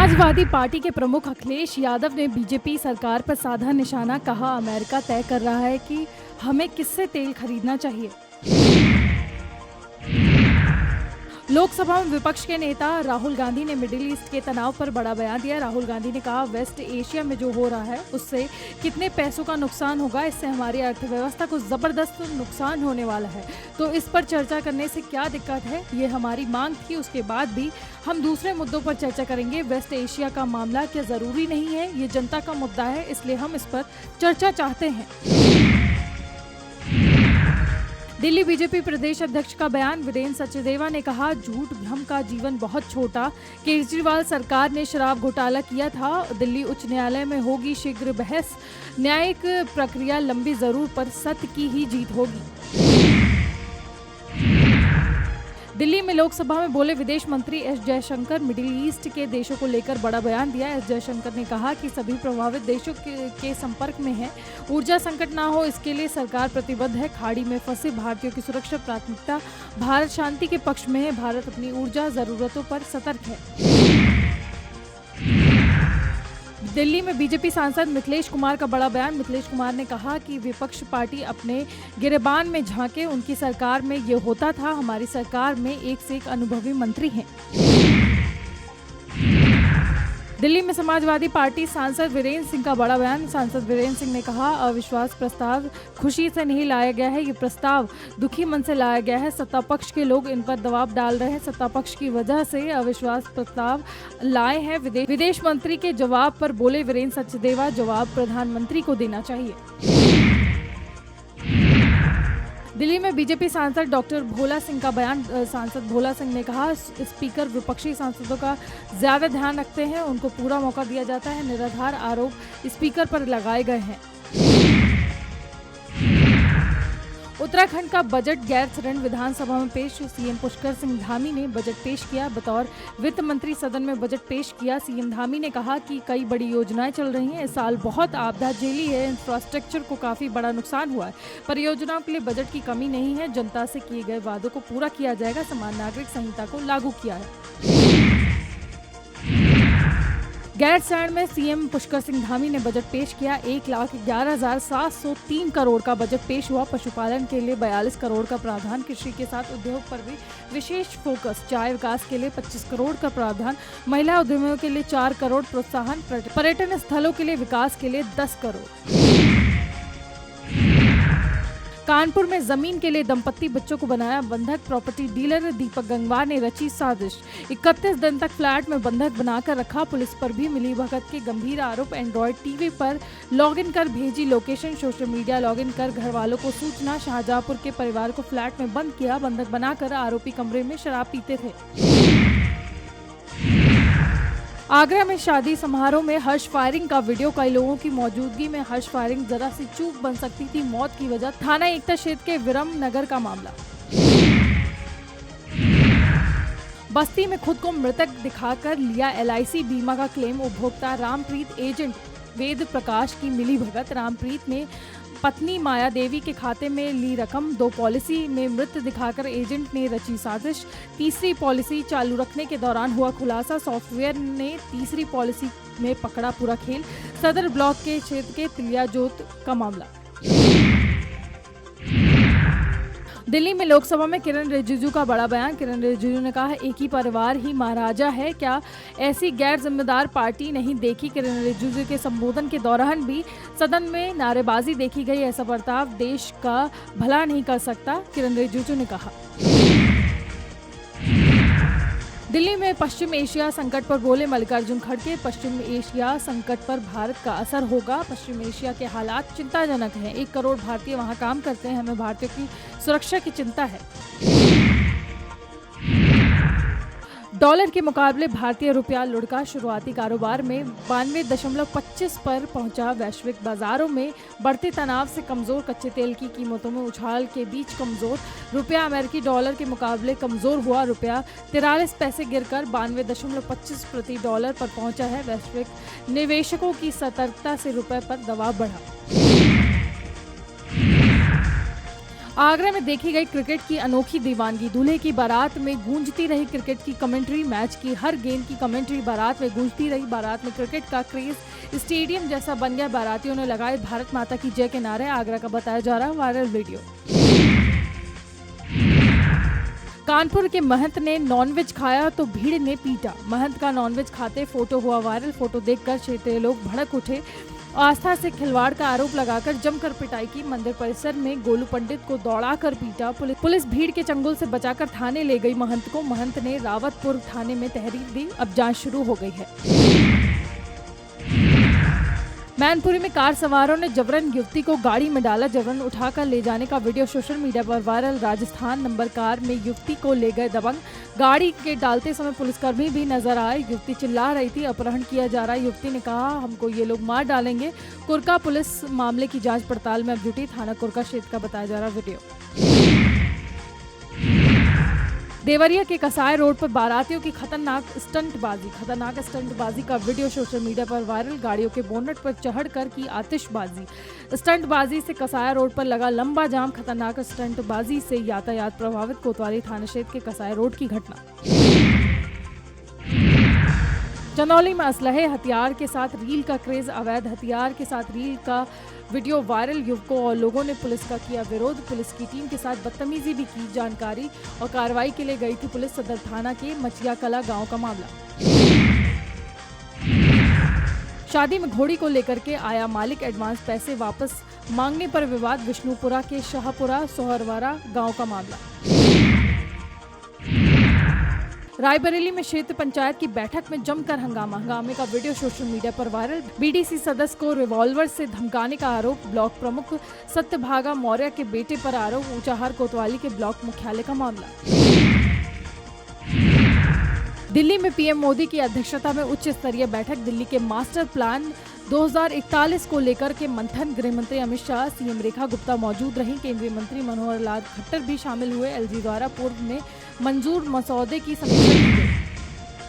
Samajwadi party के प्रमुख अखिलेश यादव ने बीजेपी सरकार पर साधा निशाना, कहा अमेरिका तय कर रहा है कि हमें किससे तेल खरीदना चाहिए। लोकसभा में विपक्ष के नेता राहुल गांधी ने मिडिल ईस्ट के तनाव पर बड़ा बयान दिया। राहुल गांधी ने कहा, वेस्ट एशिया में जो हो रहा है उससे कितने पैसों का नुकसान होगा, इससे हमारी अर्थव्यवस्था को जबरदस्त नुकसान होने वाला है, तो इस पर चर्चा करने से क्या दिक्कत है। ये हमारी मांग थी, उसके बाद भी हम दूसरे मुद्दों पर चर्चा करेंगे। वेस्ट एशिया का मामला क्या जरूरी नहीं है, ये जनता का मुद्दा है, इसलिए हम इस पर चर्चा चाहते हैं। दिल्ली बीजेपी प्रदेश अध्यक्ष का बयान, वीरेंद्र सचदेवा ने कहा, झूठ भ्रम का जीवन बहुत छोटा। केजरीवाल सरकार ने शराब घोटाला किया था, दिल्ली उच्च न्यायालय में होगी शीघ्र बहस, न्यायिक प्रक्रिया लंबी जरूर पर सत्य की ही जीत होगी। दिल्ली में लोकसभा में बोले विदेश मंत्री एस जयशंकर, मिडिल ईस्ट के देशों को लेकर बड़ा बयान दिया। एस जयशंकर ने कहा कि सभी प्रभावित देशों के संपर्क में हैं, ऊर्जा संकट ना हो इसके लिए सरकार प्रतिबद्ध है। खाड़ी में फंसे भारतीयों की सुरक्षा प्राथमिकता, भारत शांति के पक्ष में है, भारत अपनी ऊर्जा जरूरतों पर सतर्क है। दिल्ली में बीजेपी सांसद मिथिलेश कुमार का बड़ा बयान, मिथिलेश कुमार ने कहा कि विपक्ष पार्टी अपने गिरेबान में झांके, उनकी सरकार में ये होता था, हमारी सरकार में एक से एक अनुभवी मंत्री हैं। दिल्ली में समाजवादी पार्टी सांसद वीरेंद्र सिंह का बड़ा बयान, सांसद वीरेंद्र सिंह ने कहा, अविश्वास प्रस्ताव खुशी से नहीं लाया गया है, ये प्रस्ताव दुखी मन से लाया गया है, सत्ता पक्ष के लोग इन पर दबाव डाल रहे हैं, सत्ता पक्ष की वजह से अविश्वास प्रस्ताव लाए हैं। विदेश मंत्री के जवाब पर बोले वीरेंद्र सचदेवा, जवाब प्रधानमंत्री को देना चाहिए। दिल्ली में बीजेपी सांसद डॉक्टर भोला सिंह का बयान, सांसद भोला सिंह ने कहा, स्पीकर विपक्षी सांसदों का ज्यादा ध्यान रखते हैं, उनको पूरा मौका दिया जाता है, निराधार आरोप स्पीकर पर लगाए गए हैं। उत्तराखंड का बजट गैर ऋण विधानसभा में पेश, सीएम पुष्कर सिंह धामी ने बजट पेश किया। बतौर वित्त मंत्री सदन में बजट पेश किया। सीएम धामी ने कहा कि कई बड़ी योजनाएं चल रही हैं, इस साल बहुत आपदा झेली है, इंफ्रास्ट्रक्चर को काफी बड़ा नुकसान हुआ है, परियोजनाओं के लिए बजट की कमी नहीं है, जनता से किए गए वादों को पूरा किया जाएगा, समान नागरिक संहिता को लागू किया है। गैरसैंण में सीएम पुष्कर सिंह धामी ने बजट पेश किया। 1,11,703 करोड़ का बजट पेश हुआ। पशुपालन के लिए 42 करोड़ का प्रावधान, कृषि के साथ उद्योग पर भी विशेष फोकस, चाय विकास के लिए 25 करोड़ का प्रावधान, महिला उद्यमियों के लिए 4 करोड़ प्रोत्साहन, पर्यटन स्थलों के लिए विकास के लिए 10 करोड़। कानपुर में जमीन के लिए दंपत्ति बच्चों को बनाया बंधक, प्रॉपर्टी डीलर दीपक गंगवार ने रची साजिश, 31 दिन तक फ्लैट में बंधक बनाकर रखा, पुलिस पर भी मिली भगत के गंभीर आरोप। एंड्रॉयड टीवी पर लॉगिन कर भेजी लोकेशन, सोशल मीडिया लॉगिन कर घर वालों को सूचना, शाहजहांपुर के परिवार को फ्लैट में बंद किया, बंधक बनाकर आरोपी कमरे में शराब पीते थे। आगरा में शादी समारोह में हर्ष फायरिंग का वीडियो, कई लोगों की मौजूदगी में हर्ष फायरिंग, जरा सी चूक बन सकती थी मौत की वजह, थाना एकता क्षेत्र के विरम नगर का मामला। बस्ती में खुद को मृतक दिखाकर लिया LIC बीमा का क्लेम, उपभोक्ता रामप्रीत एजेंट वेद प्रकाश की मिली भगत। रामप्रीत ने पत्नी माया देवी के खाते में ली रकम, 2 पॉलिसी में मृत दिखाकर एजेंट ने रची साजिश, तीसरी पॉलिसी चालू रखने के दौरान हुआ खुलासा, सॉफ्टवेयर ने तीसरी पॉलिसी में पकड़ा पूरा खेल। सदर ब्लॉक के क्षेत्र के तिलियाजोत का मामला। दिल्ली में लोकसभा में किरण रिजिजू का बड़ा बयान, किरण रिजिजू ने कहा, एक ही परिवार ही महाराजा है, क्या ऐसी गैर जिम्मेदार पार्टी नहीं देखी। किरण रिजिजू के संबोधन के दौरान भी सदन में नारेबाजी देखी गई, ऐसा बर्ताव देश का भला नहीं कर सकता, किरण रिजिजू ने कहा। दिल्ली में पश्चिम एशिया संकट पर बोले मल्लिकार्जुन खड़गे, पश्चिम एशिया संकट पर भारत का असर होगा, पश्चिम एशिया के हालात चिंताजनक हैं, 1 करोड़ भारतीय वहां काम करते हैं, हमें भारतीयों की सुरक्षा की चिंता है। डॉलर के मुकाबले भारतीय रुपया लुढ़का, शुरुआती कारोबार में 92.25 पर पहुंचा। वैश्विक बाजारों में बढ़ते तनाव से कमजोर, कच्चे तेल की कीमतों में उछाल के बीच कमजोर रुपया अमेरिकी डॉलर के मुकाबले कमजोर हुआ। रुपया 43 पैसे गिरकर 92.25 प्रति डॉलर पर पहुंचा है। वैश्विक निवेशकों की सतर्कता से रुपये पर दबाव बढ़ा। आगरा में देखी गई क्रिकेट की अनोखी दीवानगी, दूल्हे की बारात में गूंजती रही क्रिकेट की कमेंट्री, मैच की हर गेंद की कमेंट्री बारात में गूंजती रही। बारात में क्रिकेट का क्रेज स्टेडियम जैसा बन गया। बारातियों ने लगाए भारत माता की जय के नारे। आगरा का बताया जा रहा वायरल वीडियो। कानपुर के महंत ने नॉनवेज खाया तो भीड़ ने पीटा। महंत का नॉनवेज खाते फोटो हुआ वायरल। फोटो देखकर क्षेत्रीय लोग भड़क उठे। आस्था से खिलवाड़ का आरोप लगाकर जमकर पिटाई की। मंदिर परिसर में गोलू पंडित को दौड़ाकर पीटा। पुलिस भीड़ के चंगुल से बचाकर थाने ले गई महंत को। महंत ने रावतपुर थाने में तहरीर दी। अब जांच शुरू हो गई है। मैनपुरी में कार सवारों ने जबरन युवती को गाड़ी में डाला। जबरन उठाकर ले जाने का वीडियो सोशल मीडिया पर वायरल। राजस्थान नंबर कार में युवती को ले गए दबंग। गाड़ी के डालते समय पुलिसकर्मी भी नजर आए। युवती चिल्ला रही थी, अपहरण किया जा रहा है। युवती ने कहा, हमको ये लोग मार डालेंगे। कुरका पुलिस मामले की जांच पड़ताल में अब जुटी। थाना कुरका क्षेत्र का बताया जा रहा वीडियो। देवरिया के कसाई रोड पर बारातियों की खतरनाक स्टंटबाजी का वीडियो सोशल मीडिया पर वायरल। गाड़ियों के बोनट पर चढ़कर की आतिशबाजी। स्टंटबाजी से कसाई रोड पर लगा लंबा जाम। खतरनाक स्टंटबाजी से यातायात प्रभावित। कोतवाली थाना क्षेत्र के कसाई रोड की घटना। चंदौली में असलहे हथियार के साथ रील का क्रेज। अवैध हथियार के साथ रील का वीडियो वायरल। युवकों और लोगों ने पुलिस का किया विरोध। पुलिस की टीम के साथ बदतमीजी भी की। जानकारी और कार्रवाई के लिए गई थी पुलिस। सदर थाना के मचिया कला गांव का मामला। शादी में घोड़ी को लेकर के आया मालिक। एडवांस पैसे वापस मांगने पर विवाद। विष्णुपुरा के शाहपुरा सोहरवारा गांव का मामला। रायबरेली में क्षेत्र पंचायत की बैठक में जमकर हंगामे का वीडियो सोशल मीडिया पर वायरल। बीडीसी सदस्य को रिवॉल्वर से धमकाने का आरोप। ब्लॉक प्रमुख सत्यभागा मौर्य के बेटे पर आरोप। ऊंचाहार कोतवाली के ब्लॉक मुख्यालय का मामला। दिल्ली में पीएम मोदी की अध्यक्षता में उच्च स्तरीय बैठक। दिल्ली के मास्टर प्लान 2041 को लेकर के मंथन। गृह मंत्री अमित शाह, सीएम रेखा गुप्ता मौजूद रहीं। केंद्रीय मंत्री मनोहर लाल खट्टर भी शामिल हुए। एलजी द्वारा पूर्व में मंजूर मसौदे की समीक्षा की गई।